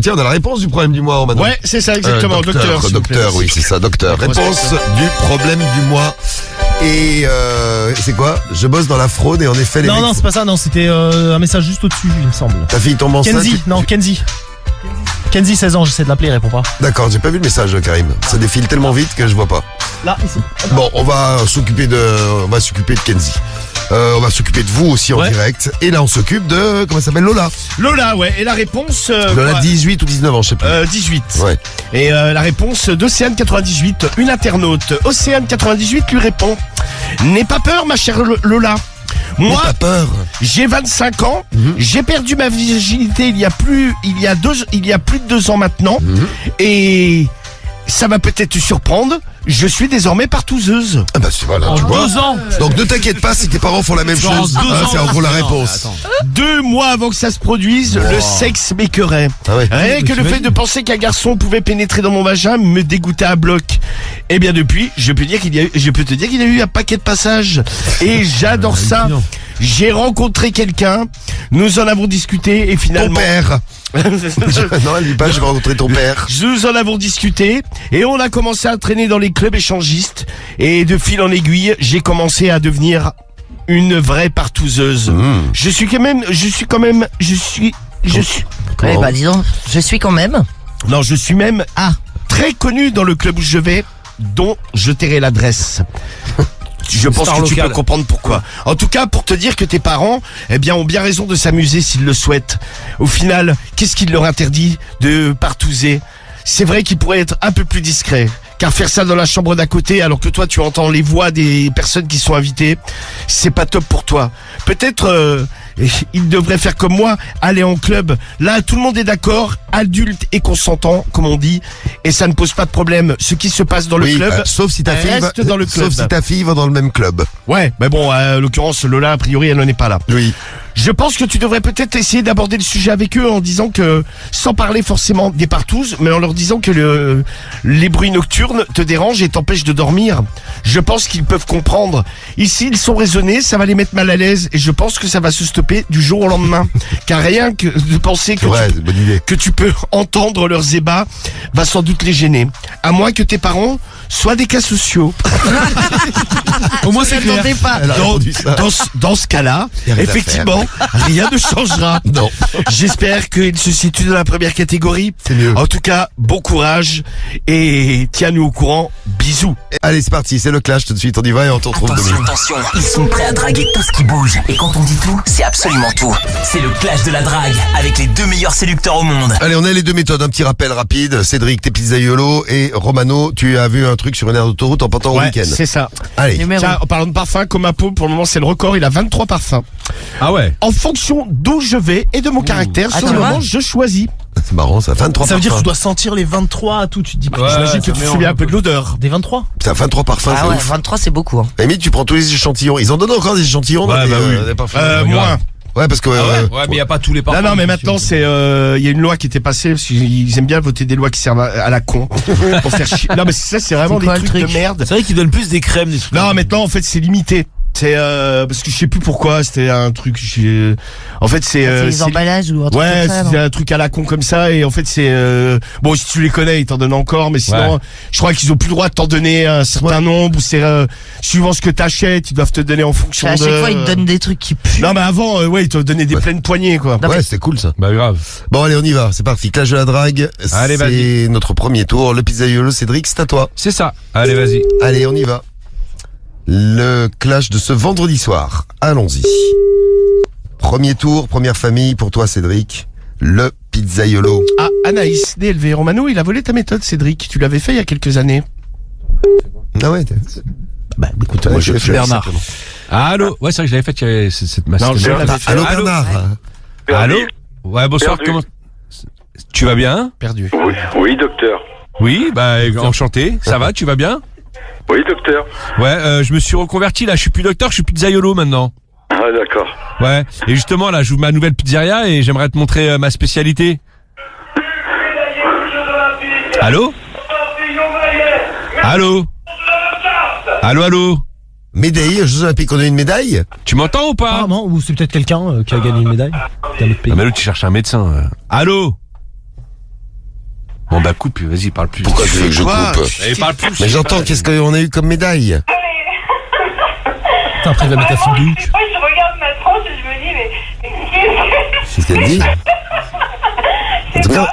Tiens, on a la réponse du problème du mois, Romano. Ouais, c'est ça, exactement. Docteur, s'il vous plaît. docteur, oui, c'est ça, docteur. Réponse du problème du mois. Et c'est quoi? Je bosse dans la fraude et en effet les mecs... Non, c'est pas ça, non, c'était un message juste au-dessus, il me semble. Ta fille tombe enceinte. Kenzie, 16 ans, j'essaie de l'appeler, il répond pas. D'accord, j'ai pas vu le message, Karim. Ça défile tellement vite que je vois pas. Là, ici. Bon, on va s'occuper de Kenzie. On va s'occuper de vous aussi en direct. Et là, on s'occupe de, comment ça s'appelle, Lola. Lola, ouais. Et la réponse... Lola, 18 ou 19 ans, je sais plus. 18. Ouais. Et la réponse d'Océane 98, une internaute. Océane 98 lui répond: n'aie pas peur, ma chère Lola. Moi, pas peur. J'ai 25 ans, j'ai perdu ma virginité il y a plus de 2 ans maintenant, et ça va peut-être te surprendre, je suis désormais partouzeuse. Ah bah voilà, tu vois. 2 ans. Donc ne t'inquiète pas si tes parents font la même chose. C'est en gros la réponse. 2 mois avant que ça se produise, le sexe m'écœurait. Ah ouais. Rien que le fait de penser qu'un garçon pouvait pénétrer dans mon vagin me dégoûtait à bloc. Et bien depuis, je peux te dire qu'il y a eu un paquet de passages. Et j'adore ça. J'ai rencontré quelqu'un, nous en avons discuté et finalement... Ton père. Non, elle dit pas, je vais rencontrer ton père. Nous en avons discuté et on a commencé à traîner dans les clubs échangistes. Et de fil en aiguille, j'ai commencé à devenir une vraie partouzeuse. Je suis quand même... Ouais, bah dis donc, je suis quand même. Non, je suis même très connu dans le club où je vais, dont je tairai l'adresse. Je pense que tu peux comprendre pourquoi. En tout cas, pour te dire que tes parents, ont bien raison de s'amuser s'ils le souhaitent. Au final, qu'est-ce qui leur interdit de partouzer? C'est vrai qu'ils pourraient être un peu plus discrets. Car faire ça dans la chambre d'à côté, alors que toi tu entends les voix des personnes qui sont invitées, c'est pas top pour toi. Peut-être ils devraient faire comme moi, aller en club. Là, tout le monde est d'accord, adulte et consentant, comme on dit, et ça ne pose pas de problème. Ce qui se passe dans le club, sauf si ta fille reste dans le club. Sauf si ta fille va dans le même club. Ouais, mais bon, en l'occurrence, Lola, a priori, elle n'en est pas là. Oui. Je pense que tu devrais peut-être essayer d'aborder le sujet avec eux en disant que, sans parler forcément des partouzes, mais en leur disant que les bruits nocturnes te dérangent et t'empêchent de dormir. Je pense qu'ils peuvent comprendre. Ici, ils sont raisonnés, ça va les mettre mal à l'aise et je pense que ça va se stopper du jour au lendemain. Car rien que de penser que tu peux entendre leurs ébats va sans doute les gêner. À moins que tes parents soient des cas sociaux. Au moins, c'est clair. Dans ce cas-là, effectivement, rien ne changera. Non. J'espère qu'il se situe dans la première catégorie. C'est mieux. En tout cas, bon courage et tiens-nous au courant. Bisous. Allez, c'est parti, c'est le clash tout de suite. On y va et on te retrouve demain. Attention, ils sont prêts à draguer tout ce qui bouge. Et quand on dit tout, c'est absolument tout. C'est le clash de la drague avec les 2 meilleurs séducteurs au monde. Allez, on a les 2 méthodes. Un petit rappel rapide. Cédric, t'es pizzaïolo et Romano, tu as vu un truc sur une aire d'autoroute en partant au week-end. C'est ça. Allez. Tiens, en parlant de parfum, comme ma peau, pour le moment, c'est le record. Il a 23 parfums. Ah ouais. En fonction d'où je vais et de mon caractère, sur le moment, je choisis. C'est marrant, ça. 23 Ça veut dire que parfums. tu dois sentir les 23 à tout, tu te dis. J'imagine que tu te souviens un peu de l'odeur. Des 23? Putain, 23 parfums, Ah c'est ouais, ouf. 23 c'est beaucoup. Hein. Limite, tu prends tous les échantillons. Ils en donnent encore des échantillons dans des parfums. Moins. Ouais, parce que... Ouais, mais il n'y a pas tous les parfums. Non, mais maintenant, il y a une loi qui était passée, parce qu'ils aiment bien voter des lois qui servent à la con, pour faire chier. Non, mais ça, c'est vraiment des trucs de merde. C'est vrai qu'ils donnent plus des crèmes, des trucs. Non, maintenant, en fait, c'est limité. C'est parce que je sais plus pourquoi, c'était un truc, en fait, c'est les emballages ou un truc ouais, comme ça, c'est un truc à la con comme ça, et en fait, c'est bon, si tu les connais, ils t'en donnent encore, mais sinon, je crois qu'ils ont plus le droit de t'en donner un certain nombre, ou c'est suivant ce que t'achètes, ils doivent te donner en fonction à de... chaque fois, ils te donnent des trucs qui puent. Non, mais avant, ils te donnaient des pleines poignées, quoi. Ouais, c'était cool, ça. Bah grave. Bon, allez, on y va. C'est parti. Clash de la drague. Allez, c'est vas-y. notre premier tour. Le pizzaïolo, Cédric, c'est à toi. C'est ça. Allez, vas-y. Allez, on y va. Le clash de ce vendredi soir. Allons-y. Premier tour, première famille pour toi, Cédric. Le pizzaïolo. Ah, Anaïs, DLV. Romano, il a volé ta méthode, Cédric. Tu l'avais fait il y a quelques années. Ah ouais. Bah, écoute, moi, je le fais. Bernard. Allô. Ouais, c'est vrai que je l'avais fait. Il y avait cette Non, je l'avais fait. Allô, Bernard. Allô. Ouais, bonsoir. Perdu. Comment tu vas bien? Perdu. Oui, docteur. Oui, bah enchanté. Ça va? Tu vas bien? Oui, docteur. Ouais, je me suis reconverti là. Je suis plus docteur, je suis pizzaïolo maintenant. Ah, d'accord. Ouais. Et justement là, j'ouvre ma nouvelle pizzeria et j'aimerais te montrer ma spécialité. Allô? Allô? Allô? Médaille, Jeux Olympiques, on a une médaille? Tu m'entends ou pas? Apparemment, ou c'est peut-être quelqu'un qui a gagné une médaille d'un autre pays. Ah mais l'autre, tu cherches un médecin. Allô? Bon bah coupe, vas-y, parle plus. Pourquoi tu veux que je Quoi coupe? Eh, parle plus. Mais j'entends, qu'est-ce qu'on a eu comme médaille? Putain, après, il va mettre ta fille de Moi, je regarde ma tranche et je me dis, mais C'est ce qu'elle dit. En tout cas,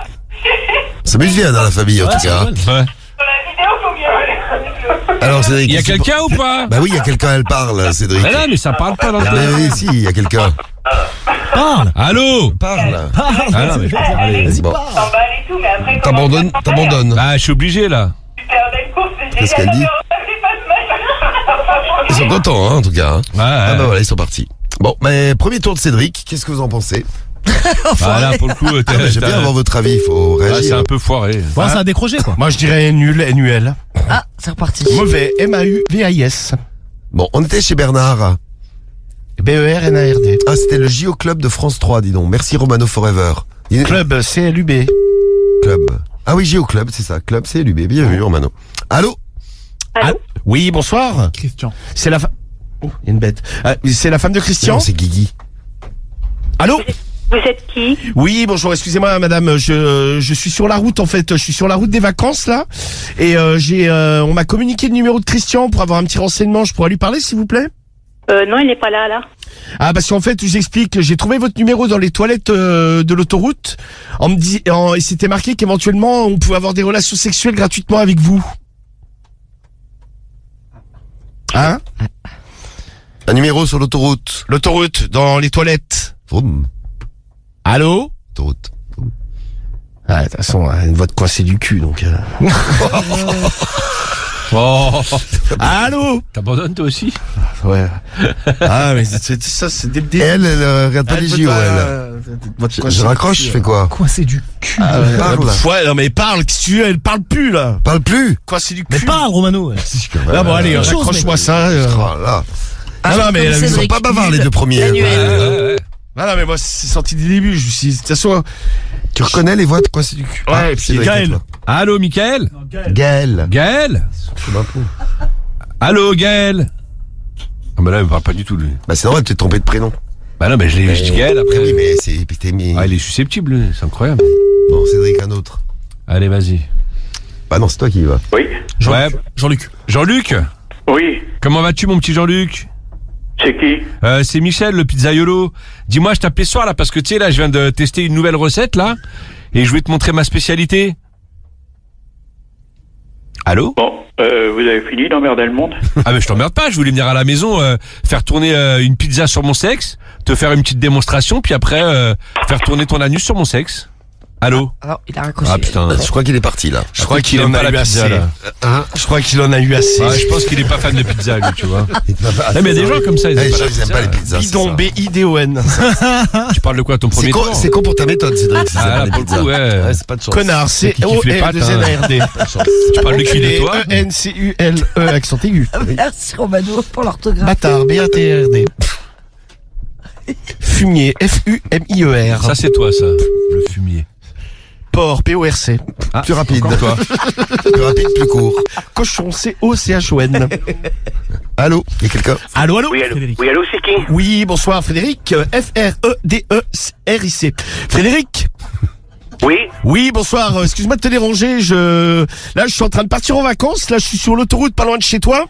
ça m'amuse bien dans la famille, en tout cas. Ouais. sur la vidéo, combien Alors, Cédric. Il y a qu'est-ce que- quelqu'un ou pas? Bah oui, il y a quelqu'un, elle parle, Cédric. Mais non, mais ça parle pas dans le Ah, téléphone. oui, si, il y a quelqu'un. Parle. Allô? Parle. Ah non, mais je peux pas parler. Bon, t'emballes et tout, mais après, comment t'abandonnes. Bah, je suis obligé là. tu perds la course, c'est Qu'est-ce qu'elle dit? Ils sont contents, hein, en tout cas. Hein. Ah bah voilà, ils sont partis. Bon, mais premier tour de Cédric, qu'est-ce que vous en pensez? Voilà, pour le coup, Ah, mais j'aime bien avoir votre avis, il faut Ah, c'est réagir. un peu foiré. Bon, ça a décroché, quoi. Moi, je dirais nul, NUL. Ah, c'est reparti. Mauvais, MAUVAIS. Bon, on était chez Bernard. BERNARD. Ah, c'était le JO Club de France 3, dis donc. Merci Romano Forever. Club CLUB. Club. Ah oui, JO Club, c'est ça. Club CLUB. Bien vu, Romano. Allô? Allô? Oui, bonsoir. Christian. C'est la femme. Oh, il y a une bête. C'est la femme de Christian? Non, c'est Guigui. Allô? Vous êtes qui? Oui, bonjour, excusez-moi madame, je suis sur la route en fait, je suis sur la route des vacances là, et on m'a communiqué le numéro de Christian pour avoir un petit renseignement, je pourrais lui parler s'il vous plaît? Non, il n'est pas là. Ah parce qu'en fait, je vous explique, j'ai trouvé votre numéro dans les toilettes de l'autoroute, et c'était marqué qu'éventuellement on pouvait avoir des relations sexuelles gratuitement avec vous. Hein? Un numéro sur l'autoroute. L'autoroute, dans les toilettes. Vroom. Allô? Autoroute. Ah, de toute façon, une voix de coincé du cul, donc... Oh, Allô? t'abandonnes toi aussi? Ouais. Ah, mais ça, c'est dès le début. Elle regarde pas les JO, elle. Je raccroche, je fais quoi? Quoi, c'est du cul. Parle. Ouais, non, mais parle, qu'est-ce que tu veux? Elle parle plus, là. Parle plus. Quoi, c'est du cul? Mais parle, Romano. Ouais. Ah, bon, allez, chose, raccroche-moi mec. ça. Oh là. Ah, non, mais comme ils Ils sont Cédric, pas bavards, les nul, deux premiers. NUL. Ah, non, mais moi, c'est sorti du début. Je me suis dit, de toute façon. Tu reconnais les voix de quoi c'est du cul? Ouais, et puis Cédric, Gaël. toi. Allô, Michael? Gaël. Gaël? Comme un peu. Allô, Gaël? Ah, bah là, il me parle pas du tout, lui. Bah c'est normal, tu t'es trompé de prénom. Bah non, mais je dis Gaël après. Oui, mais c'est... t'es mis... Ah, il est susceptible, lui, c'est incroyable. Bon, Cédric, un autre. Allez, vas-y. Bah non, c'est toi qui y vas. Oui. Ouais. Jean-Luc. Jean-Luc? Oui. Comment vas-tu, mon petit Jean-Luc? C'est qui? C'est Michel, le pizzaiolo. Dis-moi, je t'appelais ce soir, là, parce que, tu sais, là, je viens de tester une nouvelle recette, là, et je voulais te montrer ma spécialité. Allô? Bon, vous avez fini d'emmerder le monde? Ah, mais je t'emmerde pas, je voulais venir à la maison, faire tourner une pizza sur mon sexe, te faire une petite démonstration, puis après, faire tourner ton anus sur mon sexe. Allô? Alors, il a raccroché. Ah, putain. Je crois qu'il est parti, là. Je crois qu'il il en aime a pas eu la pizza, assez. là. Je crois qu'il en a eu assez. Ouais, je pense qu'il est pas fan de pizza, lui, tu vois. Il te va pas- Non, mais il y a des gens comme ça, ils Ouais, aiment les pas gens, la ils aiment pizza. pas les pizzas. c'est Bidon, ça. B-I-D-O-N. Tu parles de quoi, ton premier tour? C'est con pour ta méthode, Cédric. si Ah, c'est là, pas les pour le pizzas. coup, ouais. C'est pas de chance. Connard, c'est qui kiffe les pâtes, O-R-2-N-A-R-D. Tu parles de qui, de toi? E-N-C-U-L-E, accent aigu. Merci Romano pour l'orthographe. Bâtard, B-A-T-R-D. Fumier, F-U-M-I-E-R. Ça, c'est toi, ça. Le fumier. Porc, P-O-R-C. Ah, Plus rapide. encore toi. Plus rapide, plus court. Cochon, C-O-C-H-O-N. Allô? Il y a quelqu'un? Allô, allô? Oui, allô? Frédéric. Oui, allô, c'est qui? Oui, bonsoir Frédéric, F-R-E-D-E-R-I-C. Frédéric? Oui? Oui, bonsoir, excuse-moi de te déranger, là je suis en train de partir en vacances, là je suis sur l'autoroute pas loin de chez toi.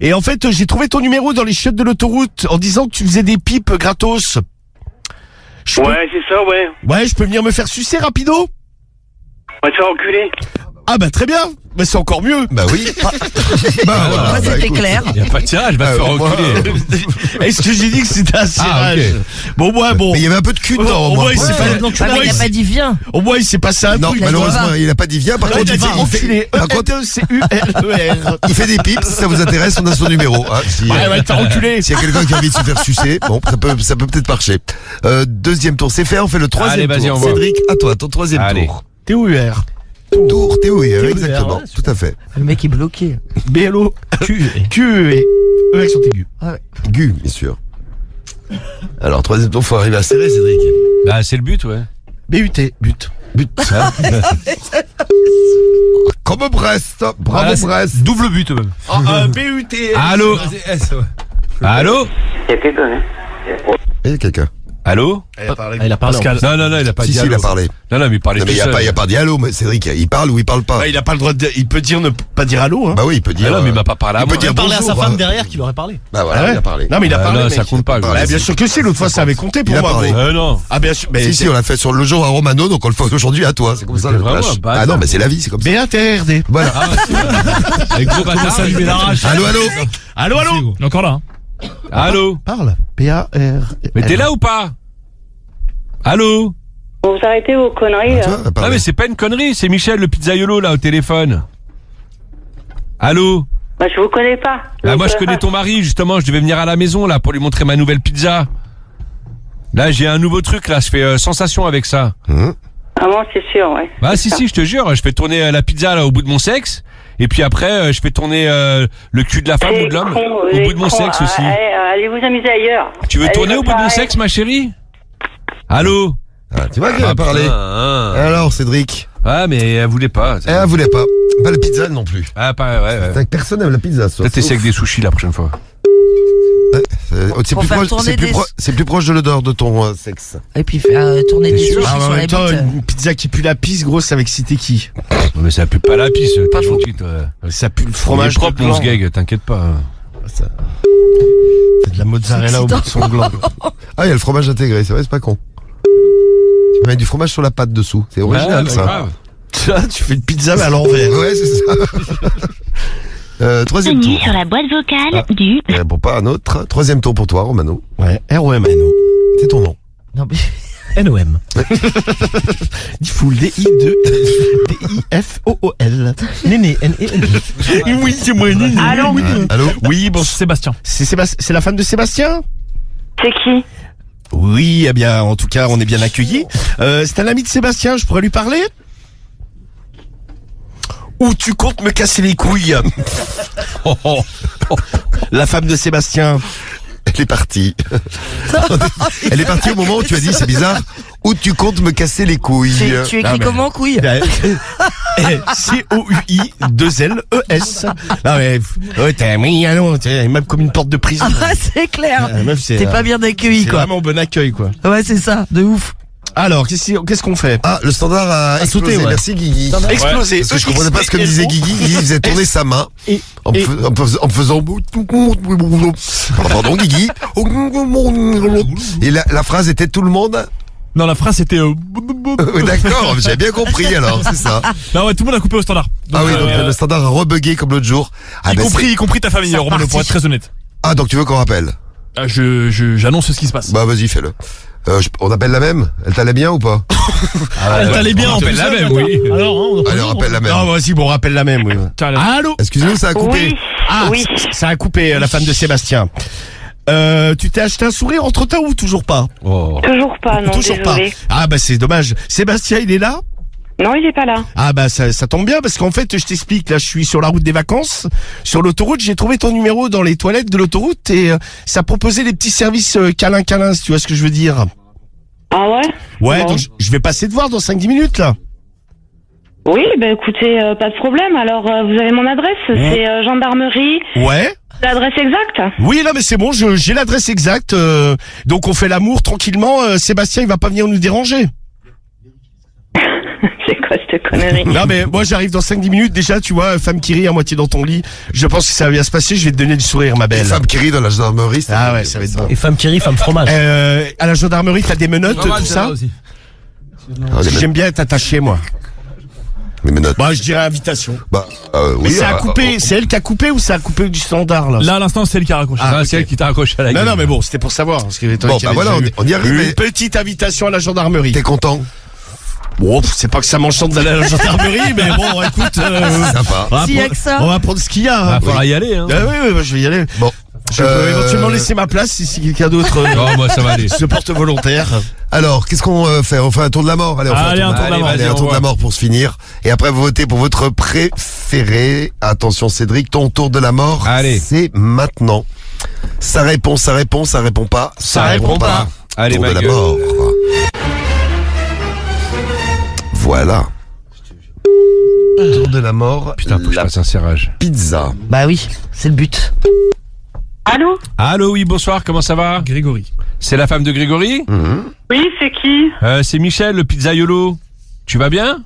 Et en fait, j'ai trouvé ton numéro dans les chiottes de l'autoroute en disant que tu faisais des pipes gratos. Je peux- Ouais, c'est ça, ouais. Ouais, je peux venir me faire sucer rapido? On va te faire enculer. Ah bah très bien, mais c'est encore mieux. Bah oui. Bah voilà. Moi, bah, c'était écoute. clair. Il y a pas de tirage, va te faire moi- reculer. Est-ce que j'ai dit que c'était un cirage? ok. Bon, ouais, bon. Mais il y avait un peu de cul dedans. Au moi. moins, il s'est Ouais. pas- Ah, mais il a pas dit viens. Au moins, il s'est passé un Non, truc. malheureusement, il a pas dit viens. Par Non, contre, il a dit enculé. par contre, E-N-E-C-U-L-E-R. il fait des pipes. Si ça vous intéresse, on a son numéro. Hein, si, Ouais, ouais, t'as enculé. S'il y a quelqu'un qui a envie de se faire sucer, bon, ça peut peut-être marcher. Deuxième tour, c'est fait. On fait le troisième Allez, vas-y, tour. on voit. Cédric, à toi, ton troisième Allez. tour. T-O-U-R. Tour, Théo, exactement. ouais, Tout à fait. Le mec est bloqué. B-L-O. Q. Q et E accent aigu. Gu, bien sûr. Alors, troisième tour, faut arriver à serrer, Cédric. Bah, c'est le but, ouais. B-U-T. But. Comme Brest. Bravo, Voilà, c'est Brest. Double but, même. B-U-T. Allô? Allô? Il y a quelqu'un, hein? Il y a quelqu'un. Allô? Elle a parlé. Il a parlé. Non, il a pas Si, dit si, il allô. a parlé. Non, mais il parlait Non, tout mais seul. il y a pas dit allô, mais Cédric, il parle ou il parle pas? Ouais, il a pas le droit de, il peut dire ne pas dire allô, hein. Bah oui, il peut dire. Ah non, mais il m'a pas parlé à il moi. peut dire Il parlait à sa bonjour, femme hein. derrière qui l'aurait parlé. Bah voilà, Ah ouais. il a parlé. Non, mais il a parlé. non, mec. ça compte pas. Ah, Bah, bien sûr que si, l'autre fois, ça avait compté pour Il a moi. parlé. gros. Non. Ah, bien sûr. Mais Si, on l'a fait sur le jour à Romano, donc on le fait aujourd'hui à toi. C'est comme ça, t'es le vraiment clash. un bâtard. Ah non, mais c'est la vie, c'est comme ça. BATRD. Voilà. Avec gros bâtard. Ça lui met la rage. Allô, allô? Allô, allô? Il est encore là. Allô? Parle. PAR. Mais t'es là ou pas? Allô? Vous arrêtez vos conneries, Tu là. vois, Ah mais c'est pas une connerie, c'est Michel le pizzaiolo là au téléphone. Allô? Bah, je vous connais pas. Ah Donc, moi je connais ton mari justement, je devais venir à la maison là pour lui montrer ma nouvelle pizza. Là j'ai un nouveau truc là, je fais sensation avec ça. Ah bon, c'est sûr, ouais. Bah C'est si ça. si, je te jure, je fais tourner la pizza là au bout de mon sexe et puis après je fais tourner le cul de la femme C'est ou de l'homme con, au c'est bout de mon con. sexe Ah, aussi. allez vous amuser ailleurs. Tu veux Allez, tourner au bout de mon pareil. sexe ma chérie? Allô? Ah, tu vois qu'il a parlé. Alors, Cédric? Ah mais elle voulait pas. Elle voulait pas. Pas la pizza non plus. Ah pas ouais. C'est que personne n'aime la pizza, ça. Peut-être essayer avec des sushis la prochaine fois. C'est Pour plus faire proche, tourner des- c'est plus proche de l'odeur de ton sexe. Et puis faire tourner des T'es sûr? sushis Ah, sur en la même temps, bite. une pizza qui pue la pisse, gros, c'est avec cité qui? Non mais ça pue pas la pisse, Pas t'es faux. gentil toi. Ça pue le Fromage fromage propre de mon gland. sgeg, t'inquiète pas. C'est de la mozzarella au bout de son gland. Ah, il y a le fromage intégré, c'est vrai, c'est pas con. Tu mets du fromage sur la pâte dessous. C'est original, Ouais, ça. grave. Tu fais une pizza mais à l'envers. Ouais, c'est ça. Troisième Bienvenue tour. sur la boîte vocale du... Bon, pas un autre. Troisième tour pour toi, Romano. Ouais, ROMNO. C'est ton nom. Non, mais NOM. Difool, D-I-F-O-O-L. Néné, N-E-N. Oui, c'est moi, Néné. Allô? Allô? Oui, bon, Sébastien. c'est la femme de Sébastien? C'est qui? Oui, eh bien, en tout cas, on est bien accueillis. C'est un ami de Sébastien, je pourrais lui parler? Ou tu comptes me casser les couilles? Oh, oh, oh. La femme de Sébastien. Elle est partie. Elle est partie au moment où tu as dit, c'est bizarre, où tu comptes me casser les couilles. tu écris Ah, mais- comment, couille? C-O-U-I-2-L-E-S. Non mais, ouais, t'es même comme une porte de prison. Ah bah, c'est clair. Meuf, c'est T'es pas bien accueilli, c'est quoi. vraiment bon accueil, quoi. Ouais, c'est ça, de ouf. Alors, qu'est-ce qu'on fait? Ah, le standard a explosé. sauté, ouais. Merci, Guigui. Explosé. Parce que je comprenais pas ce que me disait Guigui. Guigui faisait tourner sa main en me faisant. Pardon, Guigui. Et la phrase était tout le monde. Non, la phrase c'était. Oui, d'accord, j'avais bien compris alors, c'est ça. Non, ouais, tout le monde a coupé au standard. Ah oui, donc le standard a rebugué comme l'autre jour. Ah, ben, Y compris ta famille, Romano, pour être très honnête. ah, donc tu veux qu'on rappelle? Ah, j'annonce ce qui se passe. Bah vas-y, fais-le. On appelle la même? Elle t'allait bien ou pas? Elle t'allait bien on en appelle plus. la même, oui. Alors, hein, Allez, on rappelle la même. Non, vas-y, bon, on rappelle la même, oui. Allô? Excusez-nous, ça a coupé. Oui. Ah, Oui. ça a coupé, la femme de Sébastien. Tu t'es acheté un sourire entre-temps ou toujours pas? Oh. Toujours pas, non, Toujours désolé. pas. Ah, bah, c'est dommage. Sébastien, il est là? Non, il est pas là. Ah bah ça tombe bien parce qu'en fait je t'explique, là je suis sur la route des vacances, sur l'autoroute, j'ai trouvé ton numéro dans les toilettes de l'autoroute et ça proposait des petits services câlin, si tu vois ce que je veux dire. Ah ouais? Ouais, Bon. donc je vais passer te voir dans 5-10 minutes là. Oui, bah écoutez, pas de problème. Alors, vous avez mon adresse? C'est gendarmerie. Ouais. L'adresse exacte? Oui, là mais c'est bon, j'ai l'adresse exacte. Donc on fait l'amour tranquillement, Sébastien il va pas venir nous déranger. C'est quoi cette connerie? Non mais moi j'arrive dans 5-10 minutes déjà, tu vois, femme qui rit à moitié dans ton lit. Je pense que ça va bien se passer, je vais te donner du sourire ma Une belle. femme qui rit dans la gendarmerie. c'est- Ah ouais, ça va être bon. Et femme qui rit, femme fromage. À la gendarmerie, t'as des menottes, tout ça? Ah, les J'aime bien être attaché, moi. menottes. Bah, je dirais invitation. Bah, Mais oui. ça a coupé, c'est elle qui a coupé ou ça a coupé du standard, là? Là, à l'instant, c'est elle qui a raccroché. Ah, ok. c'est elle qui t'a accroché à la gueule. Non, mais bon, c'était pour savoir. Parce que Bon, bah voilà, on y arrive. Une mais petite invitation à la gendarmerie. T'es content? Bon, c'est pas que ça m'enchante d'aller à la gendarmerie, mais bon, écoute, Sympa. on va S'il y a prendre- que ça. on va prendre ce qu'il y a. Va hein. falloir y aller, hein. Ah oui, je vais y aller. Bon. Je peux éventuellement laisser ma place si quelqu'un d'autre Oh, moi, ça va aller. se porte volontaire. Alors, qu'est-ce qu'on fait? On fait un tour de la mort. Allez, on fait Allez, un tour de la mort. Allez, un Vas-y, tour on de la voit. mort pour se finir. Et après, vous votez pour votre préféré. Attention, Cédric, ton tour de la mort. Allez. C'est maintenant. Ça répond pas. Ça répond pas. Allez, Tour ma de la gueule. mort. Voilà. Tour de la mort. Putain, faut que je la fasse un serrage. pizza. Bah oui, c'est le but. Allô? Allô, oui, bonsoir, comment ça va? Grégory. C'est la femme de Grégory? Oui, c'est qui? C'est Michel, le pizzaiolo. Tu vas bien?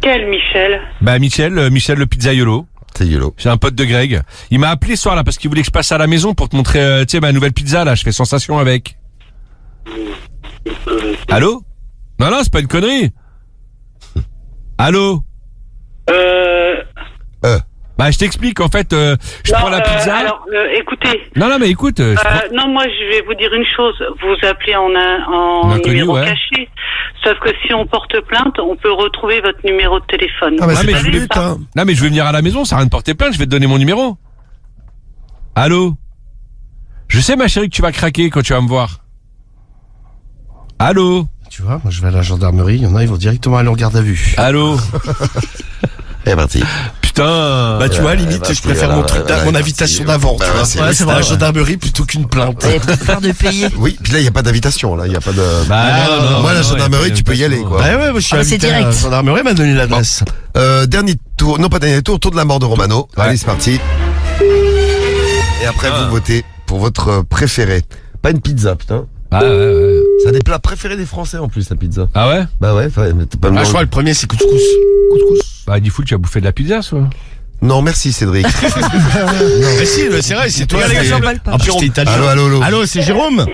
Quel Michel? Bah Michel, le pizzaiolo. C'est yolo. C'est un pote de Greg. Il m'a appelé ce soir là parce qu'il voulait que je passe à la maison pour te montrer, tu sais, ma nouvelle pizza là. Je fais sensation avec. Allô? Non, c'est pas une connerie. Allô? Bah je t'explique, en fait, je prends la pizza. Alors, écoutez. Non, mais écoute. Non, moi, je vais vous dire une chose. Vous appelez en Inconnu, numéro ouais. caché. Sauf que si on porte plainte, on peut retrouver votre numéro de téléphone. Ah, mais Ah, c'est mais pas je le voulais but, hein. Non, mais je vais venir à la maison, ça sert à rien de porter plainte, je vais te donner mon numéro. Allô? Je sais, ma chérie, que tu vas craquer quand tu vas me voir. Allô? Tu vois, moi je vais à la gendarmerie, il y en a, ils vont directement aller en garde à vue. Allô? C'est parti. Putain. Bah tu vois, limite, je préfère mon truc, mon invitation d'avant, tu vois. c'est C'est la gendarmerie plutôt qu'une plainte. Vous avez peut-être peur de payer. Oui, puis là, il n'y a pas d'invitation, là. Il n'y a pas de. non, moi, la non, gendarmerie, y a pas tu peux y aller, quoi. Bah ouais, moi je suis Ah, c'est invité à la direct. gendarmerie, elle m'a donné l'adresse. Dernier tour, non pas dernier tour, tour de la mort de Romano. Ouais. Allez, c'est parti. Et après, vous votez pour votre préféré. Pas une pizza, putain. Ah ouais. C'est un des plats préférés des Français, en plus, la pizza. Ah ouais? Bah ouais, mais t'es pas Ah, je crois le premier c'est couscous. Couscous. Bah, dis fou, tu as bouffé de la pizza, soit. Non, merci, Cédric. Mais si, c'est vrai, c'est toi. Les gars, c'est- j'emballe pas. En plus, t'es italien. Allô. Allô, c'est Jérôme?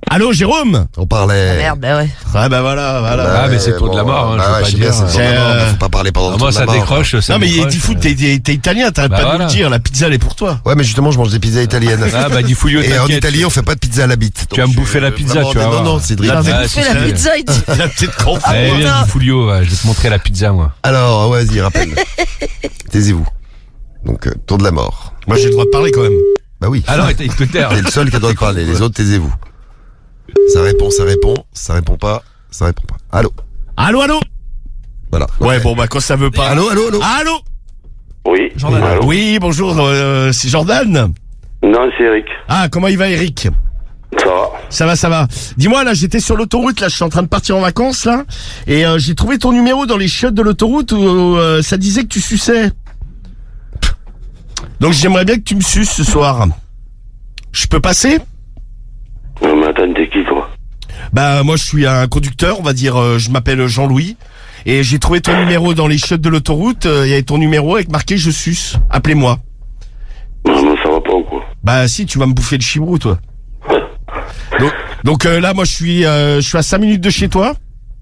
Allô, Jérôme? On parlait. Merde, bah ouais. Ah bah voilà. Ah, mais c'est le tour de la mort, hein, je veux pas je sais dire. bien, c'est le tour de la mort, mais faut pas parler pendant le Ah, tour moi, de la ça mort. décroche, ça Non mais décroche. dis fou, t'es italien, t'arrêtes Bah pas de nous voilà. le dire, la pizza elle est pour toi. Ouais, mais justement, je mange des pizzas italiennes. Ah, bah, dis fouillot, Et en t'inquiète. Italie, on fait pas de pizza à la bite. Tu vas me bouffer la pizza, tu vas Non, voir. non, Cédric. Ah, Ah, Fais si, la si. pizza, il dit. Il a peut-être compris. Allez, putain. viens, dis Foulio, je vais te montrer la pizza, moi. Alors, vas-y, rappelle. Taisez-vous. Donc, tour de la mort. Moi j'ai le droit de parler quand même. Bah oui. Alors, il te terre. T'es le seul qui a le droit de parler. Les autres, taisez-vous. Ça répond. Ça répond pas. Allô. Allô? Voilà. Ouais, bon bah quand ça veut pas. Allô. Allô? Oui. Jordan. Allô? Oui, bonjour, c'est Jordan. Non, c'est Eric. Ah, comment il va Eric? Ça va. Ça va. Dis-moi, là, j'étais sur l'autoroute, là, je suis en train de partir en vacances, là, et j'ai trouvé ton numéro dans les chiottes de l'autoroute où ça disait que tu suçais. Donc j'aimerais bien que tu me suces ce soir. Je peux passer? Non, mais attends, t'es qui, toi? Bah moi je suis un conducteur, on va dire, je m'appelle Jean-Louis, et j'ai trouvé ton numéro dans les chiottes de l'autoroute, il y avait ton numéro avec marqué je suce, appelez-moi. Non, mais ça va pas ou quoi? Bah si, tu vas me bouffer le chibrou toi. Donc là moi je suis à 5 minutes de chez toi.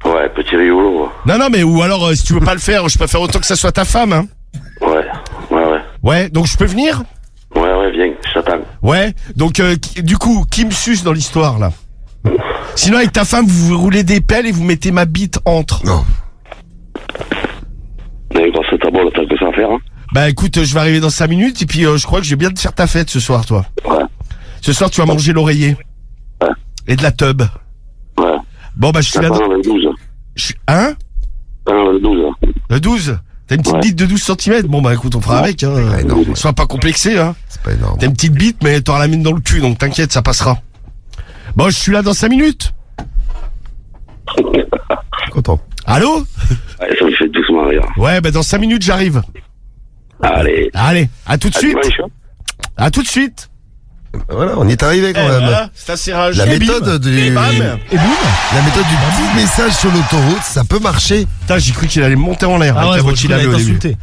Ouais, petit rigolo, Non mais ou alors si tu veux pas le faire, je préfère autant que ça soit ta femme hein. ouais. Ouais, donc je peux venir? Ouais, viens, je t'attends. Ouais, donc du coup, qui me suce dans l'histoire là? Sinon avec ta femme vous roulez des pelles et vous mettez ma bite entre. Non. Mais quand c'est ta bonne, t'as que ça à faire, hein? Bah écoute, je vais arriver dans 5 minutes et puis je crois que je vais bien te faire ta fête ce soir toi. Ouais. Ce soir tu vas manger l'oreiller. Ouais. Et de la tub. Ouais. Bon bah je suis là Attends, dans... le 12. Hein? Attends, le 12. Le 12? T'as une petite Ouais. bite de 12 cm? Bon bah écoute, on fera avec hein. Ouais, non, ouais. Sois pas complexé hein. C'est pas énorme. T'as une petite bite mais t'auras la mine dans le cul donc t'inquiète, ça passera. Bon, je suis là dans 5 minutes. Content. Allô? Allez, ça me fait doucement rire. Ouais, bah dans 5 minutes j'arrive. Allez. Allez, à tout de À suite. dimanche, hein? À tout de suite. Voilà, on y est arrivé quand Eh, même. voilà, c'est un serrage. La Et bim. méthode du. Et bam. Et boum. La méthode du petit message sur l'autoroute, ça peut marcher. Putain, j'ai cru qu'il allait monter en l'air. Ah avec ouais, la bon, voix je qu'il voulais avait au être début. insulté.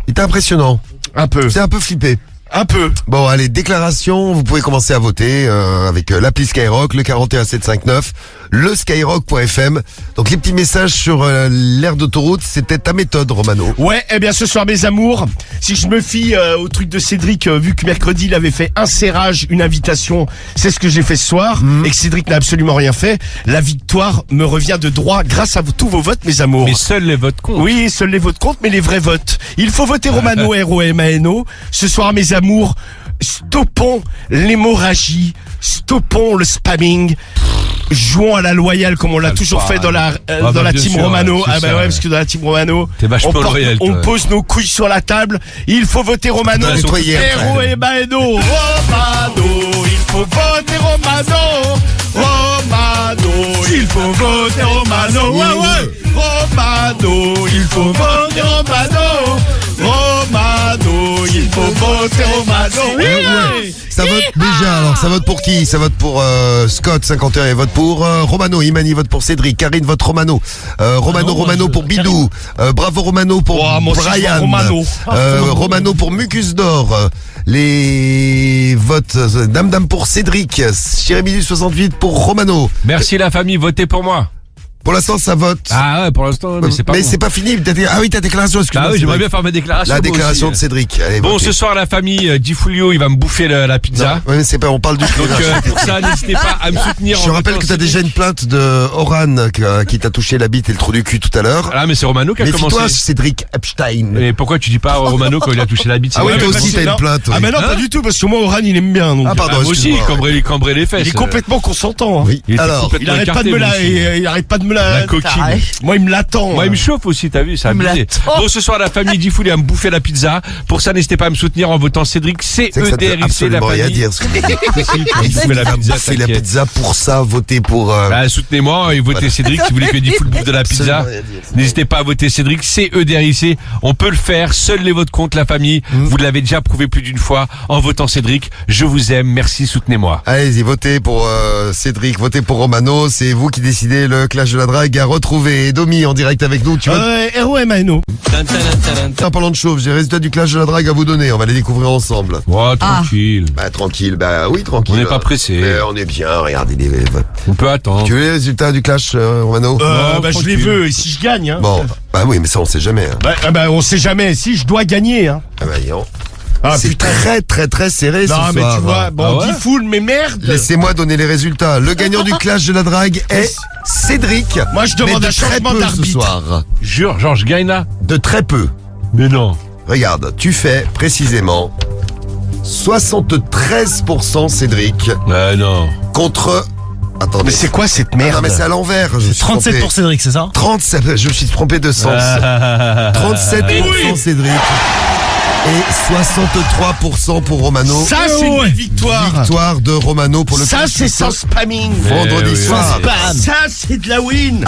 Il est impressionnant. Un peu. C'est un peu flippé. Un peu. Bon, allez, déclaration, vous pouvez commencer à voter avec l'appli Skyrock, le 41759, le skyrock.fm. Donc les petits messages sur l'aire d'autoroute, c'était ta méthode, Romano. Ouais, eh bien ce soir mes amours, si je me fie au truc de Cédric, vu que mercredi il avait fait un serrage, une invitation, c'est ce que j'ai fait ce soir, et que Cédric n'a absolument rien fait, la victoire me revient de droit grâce à tous vos votes mes amours. Mais seuls les votes comptent. Oui, seuls les votes comptent, mais les vrais votes. Il faut voter Romano, R-O-M-A-N-O. Ce soir, mes amours, stoppons l'hémorragie, stoppons le spamming. Jouons à la loyale comme on l'a toujours fait dans la bah, dans la bien team sûr, Romano. c'est Ah bah ça, ouais, ouais. parce que dans la team Romano, T'es vachement loyal, on toi. pose nos couilles sur la table. Il faut voter Romano. Bah, nettoyer après. R-O-M-A-N-O. Romano, il faut voter Romano. Romano, il faut voter Romano. Ouais, ouais. Romano, il faut voter Romano. Romano, il faut voter Romano. Oui, oui. Ça vote déjà déjà, alors ça vote pour qui? Ça vote pour Scott, 51, il vote pour Romano. Imani vote pour Cédric. Karine vote Romano. Romano pour Bidou. Bravo Romano pour moi aussi, je Brian. vois Romano. Romano pour Mucus d'Or. Les votes Dame pour Cédric. Jérémy 68 pour Romano. Merci la famille, votez pour moi. Pour l'instant, ça vote. Ah ouais, pour l'instant, mais c'est pas bon. c'est pas fini. Ah oui, ta déclaration, excuse-moi. Ah oui, j'aimerais bien Cédric. faire ma déclaration. La moi déclaration de aussi. Cédric. Allez, Bon, votez. ce soir, la famille, Di Fulio, il va me bouffer la pizza. Non, ouais, c'est pas, on parle du Donc clonage. pour ça, n'hésitez pas à me soutenir. Je te rappelle que t'as déjà une plainte de Oran qui t'a touché la bite et le trou du cul tout à l'heure. Ah mais c'est Romano qui a Méfie-toi, commencé. Cédric Epstein. Et pourquoi tu dis pas à Romano quand il a touché la bite? Ah oui, c'est toi vrai. aussi, t'as une plainte. oui. Ah mais non, Hein pas du tout, parce que moi, Oran, il aime bien. Donc, Ah, pardon, Ah, moi aussi, excuse-moi. cambrer les fesses. il est complètement consentant. Hein. Oui. Il était Alors, complètement Il arrête pas de écarté, me moi la, aussi. il arrête pas de me la. La coquine. Moi, il me l'attend. Moi, il me chauffe aussi, t'as vu, ça a Il me abusé. l'attend. Bon, ce soir, la famille Di Fulio va me bouffer la pizza. Pour ça, n'hésitez pas à me soutenir en votant Cédric c'est que ça te fait C-E-D-R-I-C, la absolument rien famille. dire. Ce que Il bouffer la pizza, fait la t'inquiète. pizza pour ça, voter pour. Bah, soutenez-moi et votez Cédric si vous voulez que Di Fulio bouffe de la pizza. Absolument rien dire. N'hésitez pas à voter Cédric, C-E-D-R-I-C. On peut le faire, seuls les votes comptent, la famille. Vous l'avez déjà prouvé plus d'une fois en votant Cédric. Je vous aime, merci, soutenez-moi. Allez-y, votez pour Cédric, votez pour Romano. C'est vous qui décidez le clash de la drague à retrouver. Et Domi en direct avec nous. Tu vois, ROMANO. en parlant de chauve, j'ai les résultats du clash de la drague à vous donner. On va les découvrir ensemble. Oh, tranquille. Bah tranquille, bah oui tranquille. On n'est pas pressé. Mais on est bien, regardez les votes. On peut attendre. Tu veux les résultats du clash, Romano? Bah, je les tranquille. veux, et si je gagne, hein. Bon, bah oui, mais ça on sait jamais. Hein. Bah, on sait jamais. Si je dois gagner, hein. Ah bah non. Ah, c'est putain. très serré ce Non, mais soir. tu vois, bon, Ah ouais Guy Foul, mais merde. Laissez-moi donner les résultats. Le gagnant du clash de la drague est Cédric. Moi, je demande mais un de très changement peu ce d'arbitre. soir. Jure, genre, je gagne là. De très peu. Mais non. Regarde, tu fais précisément 73% Cédric Non. contre. Attendez. Mais c'est quoi cette Ah merde? non, mais c'est à l'envers. Je me suis 37 trompé. pour Cédric, c'est ça? 37, je me suis trompé de sens. 37% Cédric et 63% pour Romano. Ça, c'est une victoire. Victoire de Romano pour le Ça, clash c'est de sans spamming. vendredi oui, soir. Ça, c'est de la win.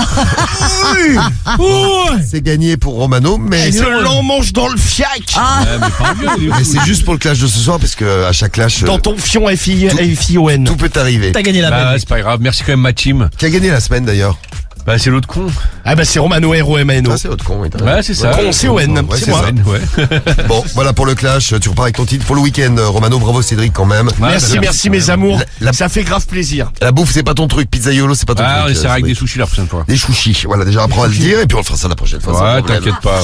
C'est gagné pour Romano, mais Ce l'en mange dans le fiac. mais c'est juste pour le clash de ce soir parce que à chaque clash Dans ton fion FION. tout peut arriver. T'as gagné la Bah, belle. c'est pas grave. Merci quand même, ma team. Qui a gagné la semaine d'ailleurs? Bah, c'est l'autre con. Ah bah c'est Romano ROMANO. Ah, c'est votre con. Oui, t'as Ouais, c'est ça. Con, c'est ON, Ouais, c'est c'est moi. ça. Ouais. Bon, voilà pour le clash. Tu repars avec ton titre pour le week-end. Romano, bravo Cédric quand même. Merci, bah, merci mes amours. La- Ça fait grave plaisir. La bouffe, c'est pas ton truc. Pizzaiolo, c'est pas ton Ah, on truc. essaiera avec des Cédric. sushis la prochaine fois. Des chouchis. Voilà, déjà apprends à le dire et puis on le fera ça la prochaine fois. sans Ouais, problème. t'inquiète pas.